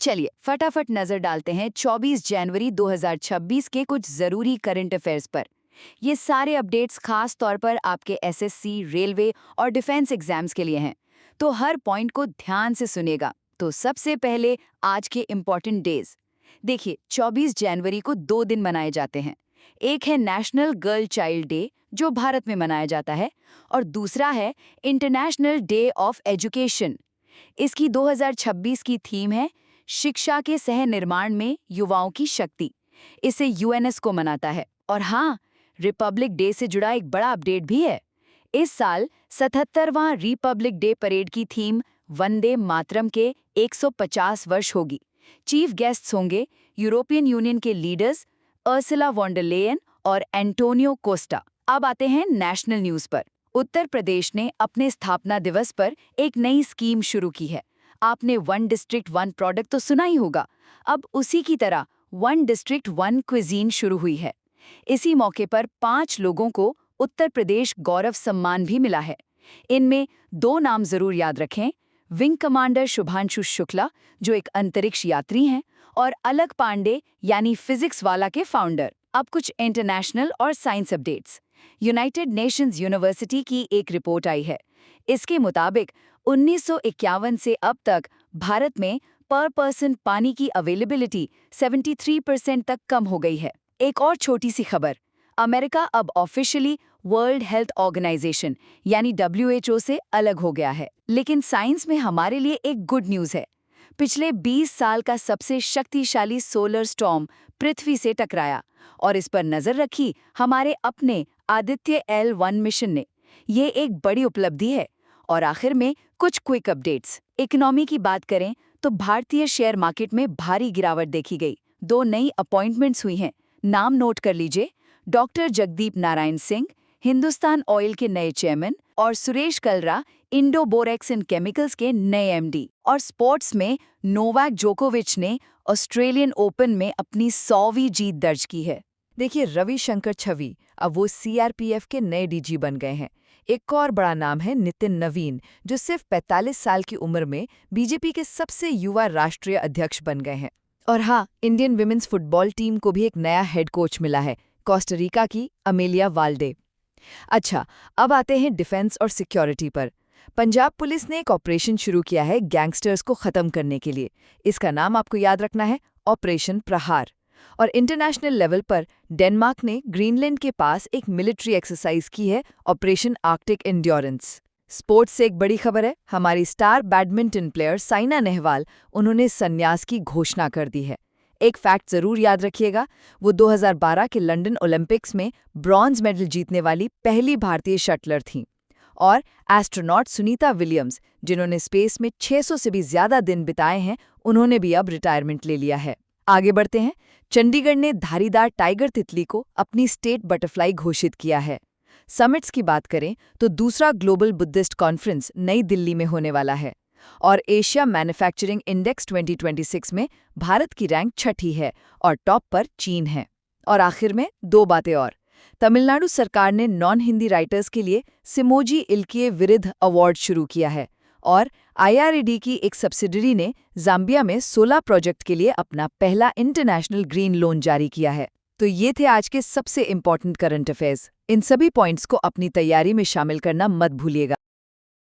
चलिए फटाफट नजर डालते हैं 24 जनवरी 2026 के कुछ जरूरी करंट अफेयर्स पर। ये सारे अपडेट्स खास तौर पर आपके एसएससी, रेलवे और डिफेंस एग्जाम्स के लिए हैं, तो हर पॉइंट को ध्यान से सुनेगा। तो सबसे पहले आज के इम्पॉर्टेंट डेज देखिए। 24 जनवरी को 2 दिन मनाए जाते हैं। एक है नेशनल गर्ल चाइल्ड डे, जो भारत में मनाया जाता है, और दूसरा है इंटरनेशनल डे ऑफ एजुकेशन। इसकी 2026 की थीम है शिक्षा के सह निर्माण में युवाओं की शक्ति। इसे यूएनएसको मनाता है। और हाँ, रिपब्लिक डे से जुड़ा एक बड़ा अपडेट भी है। इस साल 77वां रिपब्लिक डे परेड की थीम वंदे मातरम के 150 वर्ष होगी। चीफ गेस्ट्स होंगे यूरोपियन यूनियन के लीडर्स अर्सुला वॉन डर लेयन और एंटोनियो कोस्टा। अब आते हैं नेशनल न्यूज पर। उत्तर प्रदेश ने अपने स्थापना दिवस पर एक नई स्कीम शुरू की है। आपने वन डिस्ट्रिक्ट वन प्रोडक्ट तो सुना ही होगा। अब उसी की तरह वन डिस्ट्रिक्ट वन क्विजीन शुरू हुई है। इसी मौके पर 5 लोगों को उत्तर प्रदेश गौरव सम्मान भी मिला है। इनमें 2 नाम जरूर याद रखें, विंग कमांडर शुभांशु शुक्ला, जो एक अंतरिक्ष यात्री हैं, और अलक पांडे यानी फिजिक्स वाला के फाउंडर। अब कुछ इंटरनेशनल और science updates. United Nations university की एक रिपोर्ट आई है। इसके मुताबिक 1951 से अब तक भारत में पर पर्सन पानी की अवेलेबिलिटी 73% तक कम हो गई है। एक और छोटी सी खबर, अमेरिका अब ऑफिशियली वर्ल्ड हेल्थ ऑर्गेनाइजेशन यानी WHO से अलग हो गया है। लेकिन साइंस में हमारे लिए एक गुड न्यूज़ है। पिछले 20 साल का सबसे शक्तिशाली सोलर स्टॉर्म पृथ्वी से टकराया और इस पर नजर रखी हमारे अपने आदित्य L1 मिशन ने। ये एक बड़ी उपलब्धि है। और आखिर में कुछ क्विक अपडेट्स। इकोनॉमी की बात करें तो भारतीय शेयर मार्केट में भारी गिरावट देखी गई। 2 नई अपॉइंटमेंट्स हुई हैं। नाम नोट कर लीजिए, डॉक्टर जगदीप नारायण सिंह, हिंदुस्तान ऑयल के नए चेयरमैन, और सुरेश कलरा, इंडो बोरेक्स एंड केमिकल्स के नए MD। और स्पोर्ट्स में नोवाक जोकोविच ने ऑस्ट्रेलियन ओपन में अपनी 100वीं जीत दर्ज की है। देखिए, रविशंकर छवि अब वो CRPF के नए DG बन गए हैं। एक और बड़ा नाम है नितिन नवीन, जो सिर्फ 45 साल की उम्र में बीजेपी के सबसे युवा राष्ट्रीय अध्यक्ष बन गए हैं। और हाँ, इंडियन विमेंस फुटबॉल टीम को भी एक नया हेड कोच मिला है, कोस्टारिका की अमेलिया वाल्डे। अच्छा, अब आते हैं डिफेंस और सिक्योरिटी पर। पंजाब पुलिस ने एक ऑपरेशन शुरू किया है गैंगस्टर्स को खत्म करने के लिए। इसका नाम आपको याद रखना है, ऑपरेशन प्रहार। और इंटरनेशनल लेवल पर डेनमार्क ने ग्रीनलैंड के पास एक मिलिट्री एक्सरसाइज की है, ऑपरेशन आर्कटिक एंड्योरेंस। स्पोर्ट्स से एक बड़ी खबर है, हमारी star badminton player Saina Nehwal, उन्होंने संन्यास की घोषणा कर दी है। एक फैक्ट जरूर याद रखिएगा, वो 2012 के लंदन ओलंपिक्स में ब्रॉन्ज मेडल जीतने वाली पहली भारतीय शटलर थीं। और एस्ट्रोनॉट सुनीता विलियम्स, जिन्होंने स्पेस में 600 से भी ज्यादा दिन बिताए हैं, उन्होंने भी अब रिटायरमेंट ले लिया है। आगे बढ़ते हैं। चंडीगढ़ ने धारीदार टाइगर तितली को अपनी स्टेट बटरफ्लाई घोषित किया है। समिट्स की बात करें तो दूसरा ग्लोबल बुद्धिस्ट कॉन्फ्रेंस नई दिल्ली में होने वाला है। और एशिया मैन्युफैक्चरिंग इंडेक्स 2026 में भारत की रैंक 6ठी है और टॉप पर चीन है। और आखिर में 2 बातें और। तमिलनाडु सरकार ने नॉन हिंदी राइटर्स के लिए सिमोजी इल्किये विरिध अवार्ड शुरू किया है। और IRAD की एक सब्सिडरी ने जाम्बिया में 16 प्रोजेक्ट के लिए अपना पहला इंटरनेशनल ग्रीन लोन जारी किया है। तो ये थे आज के सबसे इम्पोर्टेंट करंट अफेयर्स। इन सभी पॉइंट्स को अपनी तैयारी में शामिल करना मत भूलिएगा।